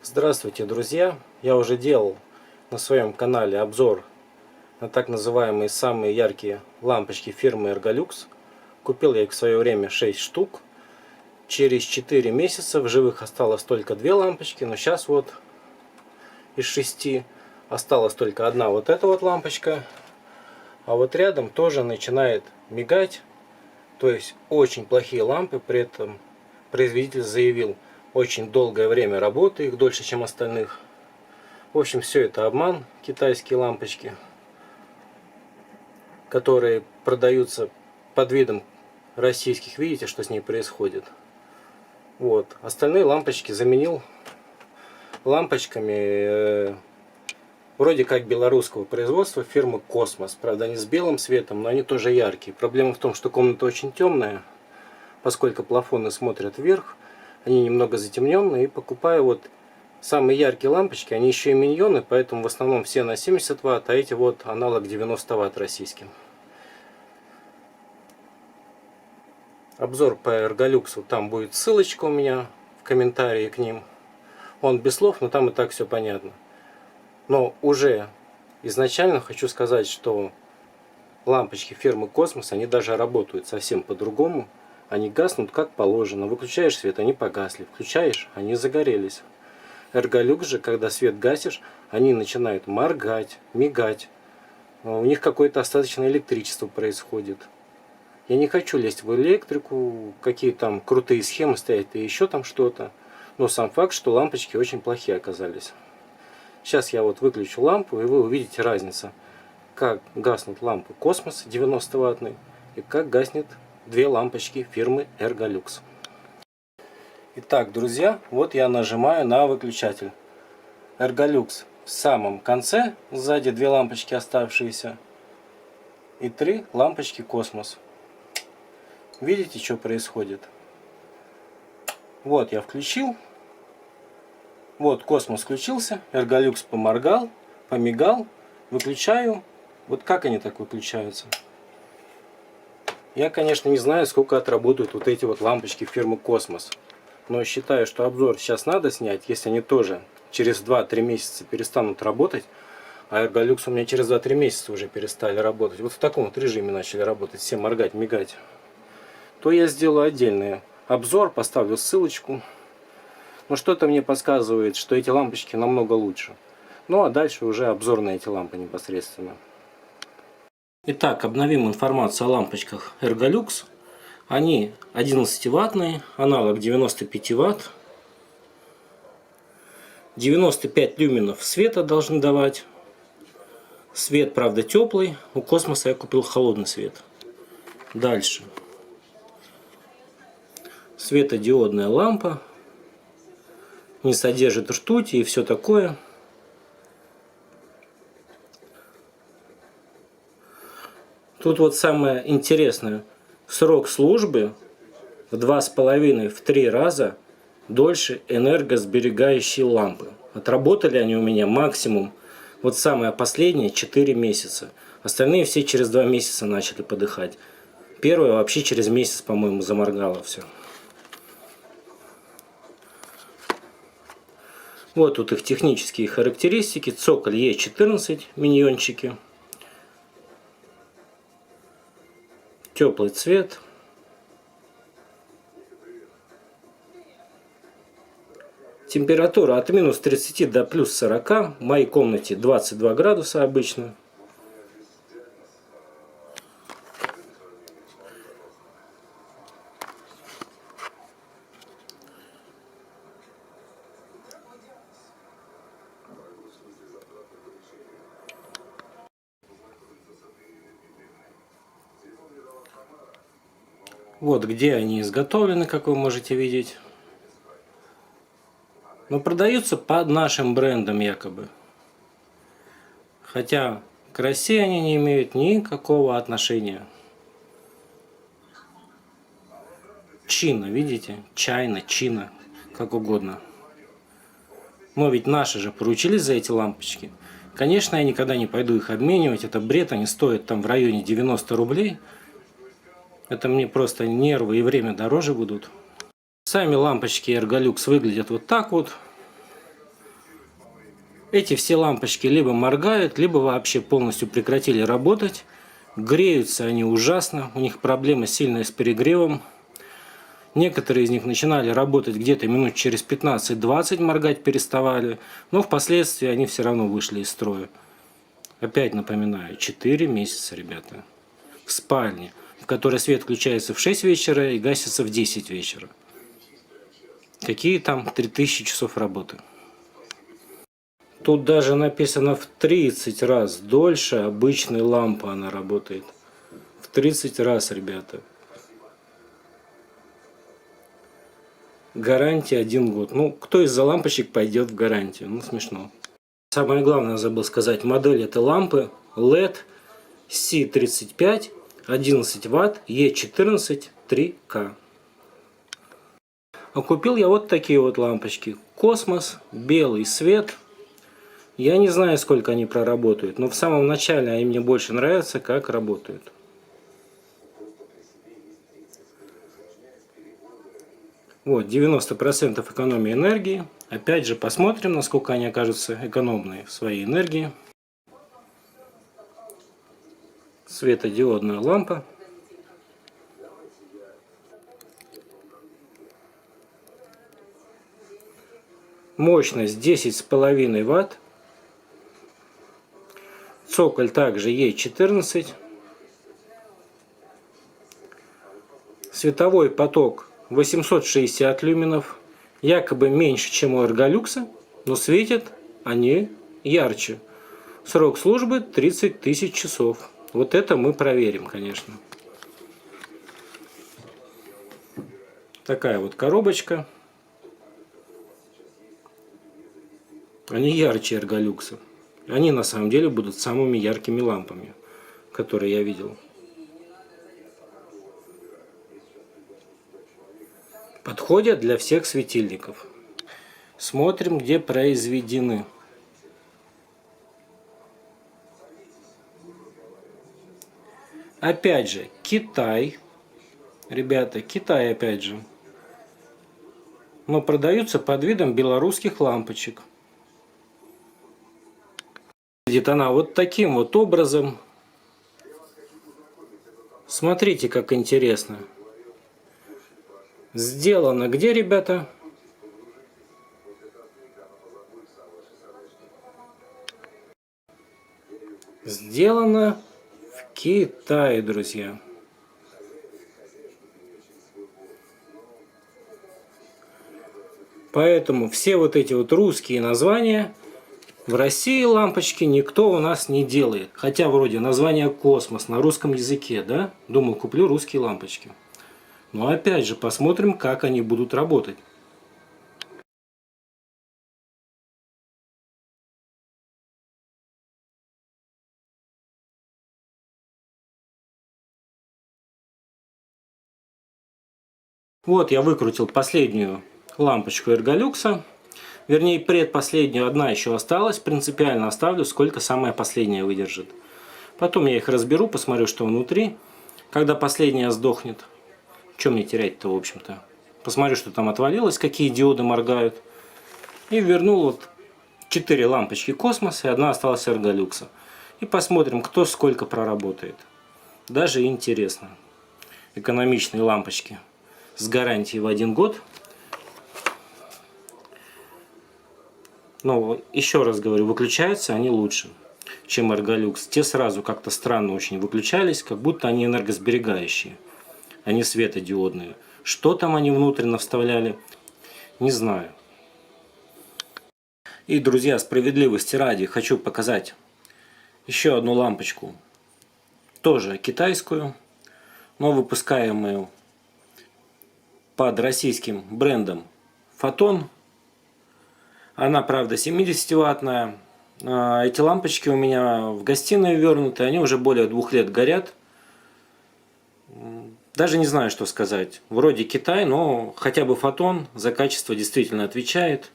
Здравствуйте, друзья! Я уже делал на своем канале обзор на так называемые самые яркие лампочки фирмы Ergolux. Купил я их в свое время 6 штук. Через 4 месяца в живых осталось только 2 лампочки, но сейчас вот из 6 осталась только одна вот эта вот лампочка. А вот рядом тоже начинает мигать. То есть очень плохие лампы, при этом производитель заявил очень долгое время работы, их дольше, чем остальных. В общем, все это обман, китайские лампочки, которые продаются под видом российских. Видите, что с ней происходит? Вот. Остальные лампочки заменил лампочками вроде как белорусского производства фирмы Космос. Правда, они с белым светом, но они тоже яркие. Проблема в том, что комната очень темная, поскольку плафоны смотрят вверх, они немного затемненные. И покупаю вот самые яркие лампочки, они еще и миньоны, поэтому в основном все на 70 Вт, а эти вот аналог 90 Вт российским. Обзор по Ergolux, там будет ссылочка у меня в комментарии к ним. Он без слов, но там и так все понятно. Но уже изначально хочу сказать, что лампочки фирмы Космос, они даже работают совсем по-другому. Они гаснут как положено. Выключаешь свет, они погасли. Включаешь, они загорелись. Ergolux же, когда свет гасишь, они начинают моргать, мигать. У них какое-то остаточное электричество происходит. Я не хочу лезть в электрику, какие там крутые схемы стоят и еще там что-то. Но сам факт, что лампочки очень плохие оказались. Сейчас я вот выключу лампу, и вы увидите разницу. Как гаснут лампы Космос 90 ваттные и как гаснет две лампочки фирмы Ergolux. Итак, друзья, вот я нажимаю на выключатель. Ergolux в самом конце, сзади две лампочки оставшиеся и 3 лампочки Космос. Видите, что происходит? Вот я включил. Вот Космос включился, Ergolux поморгал, помигал, выключаю. Вот как они так выключаются? Я, конечно, не знаю, сколько отработают вот эти вот лампочки фирмы Космос. Но считаю, что обзор сейчас надо снять, если они тоже через 2-3 месяца перестанут работать. А Ergolux у меня через 2-3 месяца уже перестали работать. Вот в таком вот режиме начали работать, все моргать, мигать. То я сделаю отдельный обзор, поставлю ссылочку. Но что-то мне подсказывает, что эти лампочки намного лучше. Ну а дальше уже обзор на эти лампы непосредственно. Итак, обновим информацию о лампочках Ergolux. Они 11-ваттные, аналог 95 Вт. 95 люменов света должны давать. Свет, правда, теплый. У Космоса я купил холодный свет. Дальше. Светодиодная лампа. Не содержит ртути и все такое. Тут вот самое интересное. Срок службы в 2,5-3 раза дольше энергосберегающей лампы. Отработали они у меня максимум, вот самое последнее, 4 месяца. Остальные все через 2 месяца начали подыхать. Первая вообще через месяц, по-моему, заморгала все. Вот тут их технические характеристики. Цоколь Е14 миньончики. Теплый цвет. Температура от минус 30 до плюс 40. В моей комнате 22 градуса обычно. Вот где они изготовлены, как вы можете видеть. Но продаются под нашим брендом якобы. Хотя к России они не имеют никакого отношения. Чина, видите? Чайна, Чина, как угодно. Но ведь наши же поручились за эти лампочки. Конечно, я никогда не пойду их обменивать. Это бред, они стоят там в районе 90 рублей. Это мне просто нервы и время дороже будут. Сами лампочки Ergolux выглядят вот так вот. Эти все лампочки либо моргают, либо вообще полностью прекратили работать. Греются они ужасно, у них проблемы сильные с перегревом. Некоторые из них начинали работать где-то минут через 15-20, моргать переставали, но впоследствии они все равно вышли из строя. Опять напоминаю, 4 месяца, ребята, в спальне, в которой свет включается в 6 вечера и гасится в 10 вечера. Какие там 3000 часов работы? Тут даже написано в 30 раз дольше обычной лампы она работает. В 30 раз, ребята. Гарантия 1 год. Ну, кто из-за лампочек пойдет в гарантию? Ну, смешно. Самое главное, забыл сказать. Модель этой лампы LED C35, 11 Вт, E14, 3К. А купил я вот такие вот лампочки. Космос, белый свет. Я не знаю, сколько они проработают, но в самом начале они мне больше нравятся, как работают. Вот, 90% экономии энергии. Опять же, посмотрим, насколько они окажутся экономные в своей энергии. Светодиодная лампа. Мощность 10,5 Вт. Цоколь также Е14. Световой поток 860 люменов. Якобы меньше, чем у Эрголюкса, но светят они ярче. Срок службы 30 тысяч часов. Вот это мы проверим, конечно. Такая вот коробочка. Они ярче Эрголюкса. Они на самом деле будут самыми яркими лампами, которые я видел. Подходят для всех светильников. Смотрим, где произведены. Опять же, Китай. Ребята, Китай опять же. Но продаются под видом белорусских лампочек. Выглядит она вот таким вот образом. Смотрите, как интересно. Сделано где, ребята? Сделано в Китае, друзья. Поэтому все вот эти вот русские названия в России лампочки никто у нас не делает. Хотя вроде название космос на русском языке, да? Думал, куплю русские лампочки. Но опять же, посмотрим, как они будут работать. Вот я выкрутил последнюю лампочку Эрголюкса. Вернее, предпоследнюю, одна еще осталась. Принципиально оставлю, сколько самая последняя выдержит. Потом я их разберу, посмотрю, что внутри. Когда последняя сдохнет, что мне терять-то, в общем-то. Посмотрю, что там отвалилось, какие диоды моргают. И вернул вот 4 лампочки Космоса и одна осталась Эрголюкса. И посмотрим, кто сколько проработает. Даже интересно. Экономичные лампочки с гарантией в 1 год. Но еще раз говорю, выключаются они лучше, чем Эрголюкс. Те сразу как-то странно очень выключались, как будто они энергосберегающие, а не светодиодные. Что там они внутренно вставляли, не знаю. И, друзья, справедливости ради, хочу показать еще одну лампочку, тоже китайскую, но выпускаемую под российским брендом Фотон. Она, правда, 70-ваттная. Эти лампочки у меня в гостиной вернуты, они уже более 2 лет горят. Даже не знаю, что сказать. Вроде Китай, но хотя бы Фотон за качество действительно отвечает.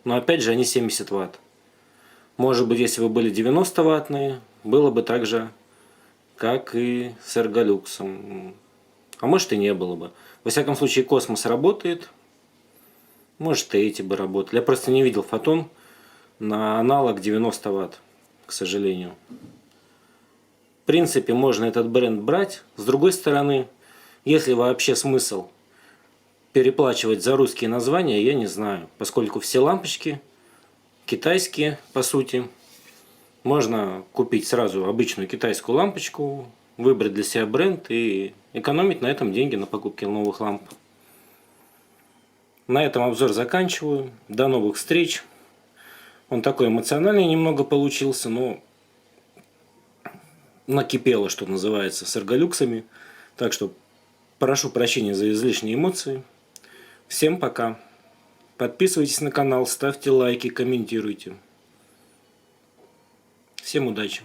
Но опять же, они 70 Вт. Может быть, если бы были 90-ваттные, было бы так же, как и с Эрголюксом. А может и не было бы. Во всяком случае, Космос работает. Может, и эти бы работали. Я просто не видел Фотон, на аналог 90 Вт, к сожалению. В принципе, можно этот бренд брать. С другой стороны, если вообще смысл переплачивать за русские названия, я не знаю. Поскольку все лампочки китайские, по сути. Можно купить сразу обычную китайскую лампочку, выбрать для себя бренд и экономить на этом деньги на покупке новых ламп. На этом обзор заканчиваю. До новых встреч. Он такой эмоциональный немного получился, но накипело, что называется, с эрголюксами. Так что прошу прощения за излишние эмоции. Всем пока. Подписывайтесь на канал, ставьте лайки, комментируйте. Всем удачи!